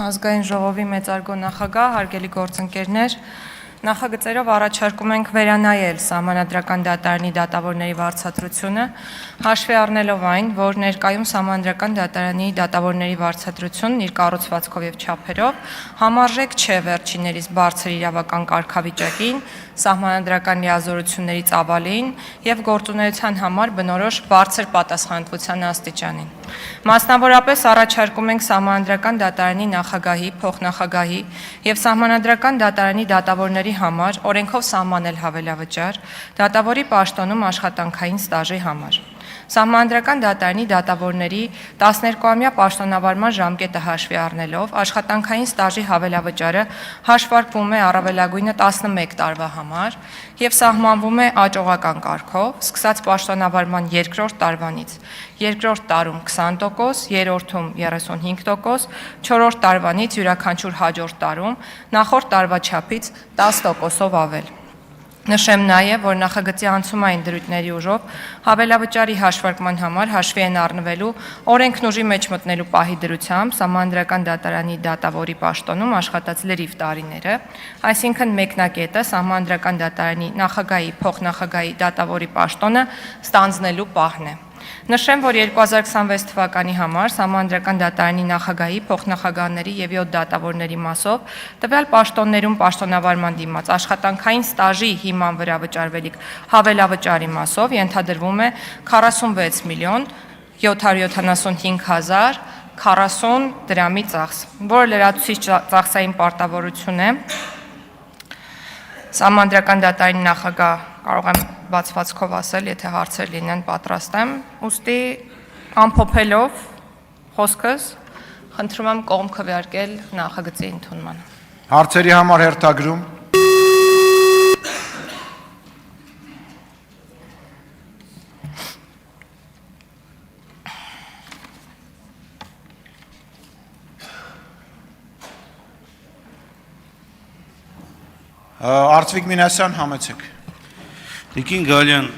ազգային ժողովի մեծարգո նախագահ, հարգելի գործընկերներ, նախագծերով առաջարկում ենք վերանայել Սահմանադրական դատարանի դատավորների վարձատրությունը, հաշվի առնելով այն, որ ներկայում Սահմանադրական դատարանի դատավորների վարձատրությունն իր կառուցվածքով եւ չափերով համարժեք չէ վերջիններիս բարձր իրավական կարգավիճակին, սահմանադրական լիազորությունների ծավալին եւ գործունեության համար բնորոշ բարձր պատասխանատվության աստիճանին։ Մասնավորապես առաջարկում ենք Սահմանադրական դատարանի նախագահի, փոխնախագահի եւ Սահմանադրական դատարանի դատավորների համար օրենքով սահմանել հավելավճար դատավորի պաշտոնում աշխատանքային ստաժի համար։ Սահմանադրական դատարանի դատավորների 12-ամյա պաշտոնավարման ժամկետը հաշվի առնելով աշխատանքային ստաժի հավելավճարը հաշվարկվում է առավելագույնը 11 տարվա համար եւ սահմանվում է աճողական կարգով, սկսած պաշտոնավարման երկրորդ տարվանից, երկրորդ տարում 20%, երրորդում 35%, չորրորդ տարվանից յուրաքանչյուր հաջորդ տարում նախորդ տարվա չափից 10%-ով ավել։ Նշեմ նաև, որ նախագծի անցումային դրույթների ուժով հավելավճարի հաշվարկման համար հաշվի են առնվելու օրենքն ուժի մեջ մտնելու պահի դրությամբ Սահմանադրական դատարանի դատավորի պաշտոնում աշխատած լրիվ տարիները, այսինքն մեկնակետը Սահմանադրական դատարանի նախագահի, փոխնախագահի դատավորի պաշտոնը ստանձնելու պահն է։ Նշեմ, որ 2026 թվականի համար Սահմանադրական դատարանի նախագահի, փոխնախագահների եւ 7 դատավորների մասով տվյալ պաշտոններում պաշտոնավարման դիմաց աշխատանքային ստաժի հիման վրա վճարվելիք հավելավճարի մասով ենթադրվում է 46 միլիոն 775 հազար 40 դրամի ծախս, որը լրացուցիչ ծախսային պարտավորություն է։ Սահմանադրական դատարանի նախագահ կարող եմ բացվածքով ասել, եթե հարցեր լինեն, պատրաստ եմ, ուստի ամփոփելով խոսքս, խնդրում եմ կողմ քվեարկել նախագծի ընդունմանը։ Հարցերի համար հերթագրում։ Արծվիկ Մինասյան, համեցեք։ Տիկին Գալյան,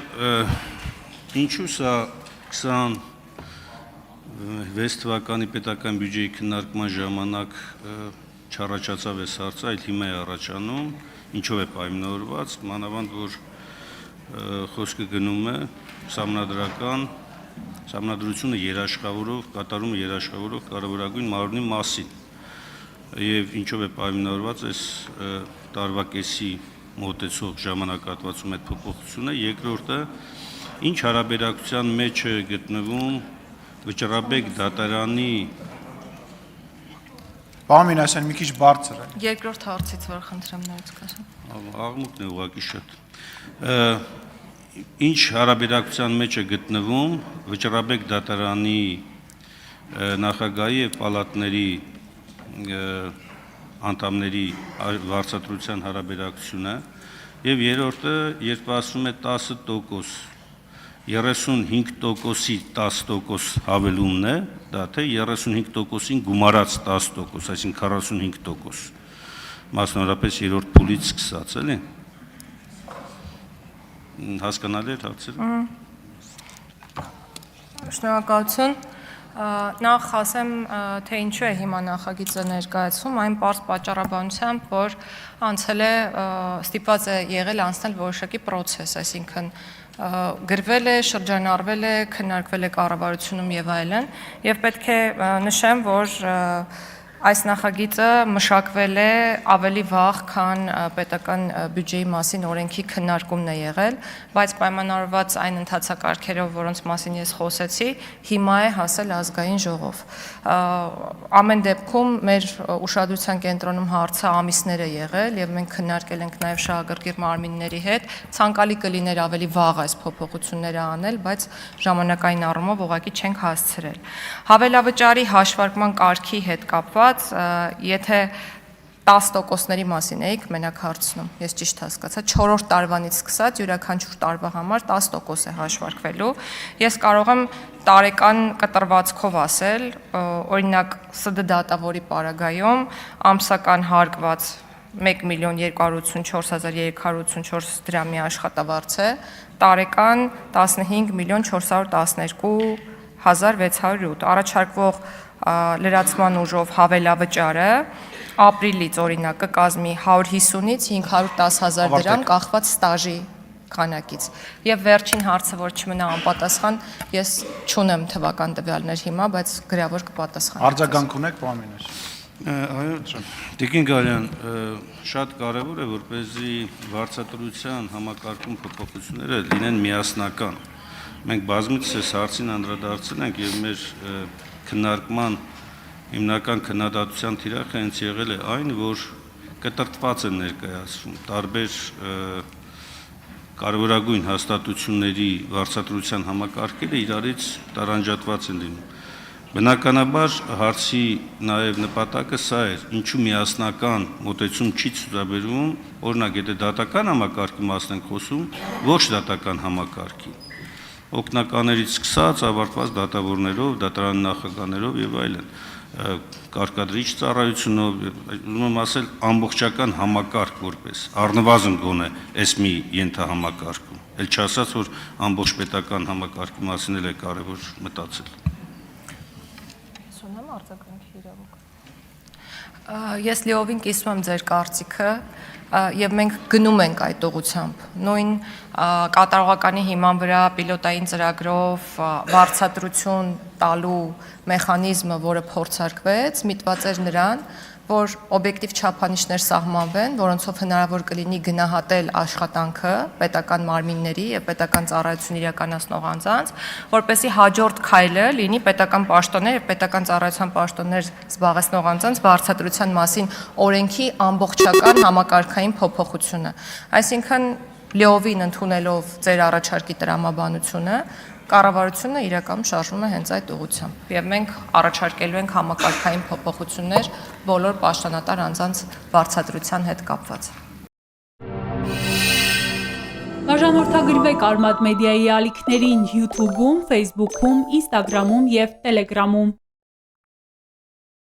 ինչու սա 26 թվականի պետական բյուջեի քննարկման ժամանակ չառաջացավ այս հարցը, այլ հիմա է առաջանում, ինչով է պայմանավորված, մանավանդ որ խոսքը գնում է սահմանադրությունը կատարումը երաշխավորող կարևորագույն մարմնի մասին եւ ինչով է պայմանավորված այս տարվա կեսի մոտեցող ժամանակահատվածում այդ փոփոխությունը, երկրորդը ինչ հարաբերակցության մեջ է գտնվում Վճռաբեկ դատարանի Պարոն Մինասյան, մի քիչ բարձր է։ Երկրորդ հարցից որ խնդրեմ նորից կասեմ։ Աղմուկն է ուղղակի շատ։ Ինչ հարաբերակցության մեջ է գտնվում Վճռաբեկ դատարանի նախագահի եւ պալատների անդամների վարձատրության հարաբերակցությունը եւ երրորդը, երբ ասում է 10%, 35%-ի 10% հավելումն է, դա թե 35%-ին գումարած 10%, այսինքն 45%, մասնավորապես երրորդ փուլից սկսած, էլի։ Հասկանալի է հարցերը։ Շնորհակալություն։ Նախ ասեմ, թե ինչու է հիմա նախագիծը ներկայացում, այն պարզ պատճառաբանությամբ, որ անցել է, ստիպված է եղել անցնել որոշակի պրոցես, այսինքն գրվել է, շրջանառվել է, քննարկվել է կառավարությունում եւ այլն, եւ պետք է նշեմ, որ այս նախագիծը մշակվել է ավելի վաղ, քան պետական բյուջեի մասին օրենքի քննարկումն է եղել, բայց պայմանավորված այն ընթացակարգերով, որոնց մասին ես խոսեցի, հիմա է հասել ազգային ժողով։ Ամեն դեպքում մեր ուշադրության կենտրոնում հարցը ամիսներ է եղել եւ մենք քննարկել ենք նաեւ շահագրգիռ մարմինների հետ, ցանկալի կլիներ ավելի վաղ այս փոփոխությունները անել, բայց ժամանակային առումով ուղղակի չենք հասցրել։ Հավելավճարի հաշվարկման կարգի հետ կապված եթե 10%-ների մասին էիք մենակ հարցնում, ես ճիշտ հասկացա, 4-րդ տարվանից սկսած յուրաքանչյուր տարվա համար 10% է հաշվարկվելու։ Ես կարող եմ տարեկան կտրվածքով ասել, օրինակ ՍԴ դատավորի պարագայում ամսական հարկված 1.284.384 դրամի աշխատավարձ է, տարեկան 15.412.608, առաջարկվող լրացման ուժով հավելավճարը ապրիլից օրինակ կկազմի 150-ից 510,000 դրամ կախված ստաժի քանակից։ Եվ վերջին հարցը, որ չմնա անպատասխան, ես չունեմ թվական տվյալներ հիմա, բայց գրավոր կպատասխանեմ։ Արձագանք ունեք, պարոն Մինասյան։ Այո, Տիկին Գալյան, շատ կարևոր է, որպեսզի վարձատրության համակարգում փոփոխությունները լինեն միասնական։ Մենք բազմիցս այս հարցին անդրադարձել ենք եւ մեր քննարկման հիմնական քննադատության թիրախը հենց եղել է այն, որ կտրտված են ներկայացվում տարբեր կարևորագույն հաստատությունների վարձատրության համակարգերը իրարից տարանջատված են լինում։ Բնականաբար հարցի նաև նպատակը սա էր, ինչու միասնական մոտեցում չի ցուցաբերվում, օրինակ եթե դատական համակարգի մասն ենք խոսում, ոչ դատական համակարգի, օգնականերից սկսած ավարտված դատավորներով, դատարան նախագահներով եւ այլն, կարգադրիչ ծառայությունով, ուզում եմ ասել ամբողջական համակարգ որպես առնվազն գոնե այս մի ենթահամակարգում, ել չասած որ ամբողջ պետական համակարգի մասին էլ է կարևոր մտածել։ Ես լիովին կիսում եմ ձեր կարծիքը եւ մենք գնում ենք այդ ուղղությամբ։ Նույն կատարողականի հիման վրա պիլոտային ծրագրով վարձատրություն տալու մեխանիզմը, որը փորձարկվեց, միտված էր նրան, որ օբյեկտիվ չափանիշներ սահմանվեն, որոնցով հնարավոր կլինի գնահատել աշխատանքը պետական մարմինների եւ պետական ծառայություն իրականացնող անձանց, որպեսզի հաջորդ քայլը լինի պետական պաշտոններ եւ պետական ծառայության պաշտոններ զբաղեցնող անձանց վարձատրության մասին օրենքի ամբողջական համակարգային փոփոխությունը։ Այսինքն լիովին ընդունելով ձեր առաջարկի տրամաբանությունը կառավարությունը իրականում շարժվում է հենց այդ ուղղությամբ եւ մենք առաջարկելու ենք համակարգային փոփոխություններ բոլոր պաշտոնատար անձանց վարձատրության հետ կապված։ Բաժանորդագրվեք Արմատ մեդիայի ալիքներին YouTube-ում, Facebook-ում, Instagram-ում եւ Telegram-ում։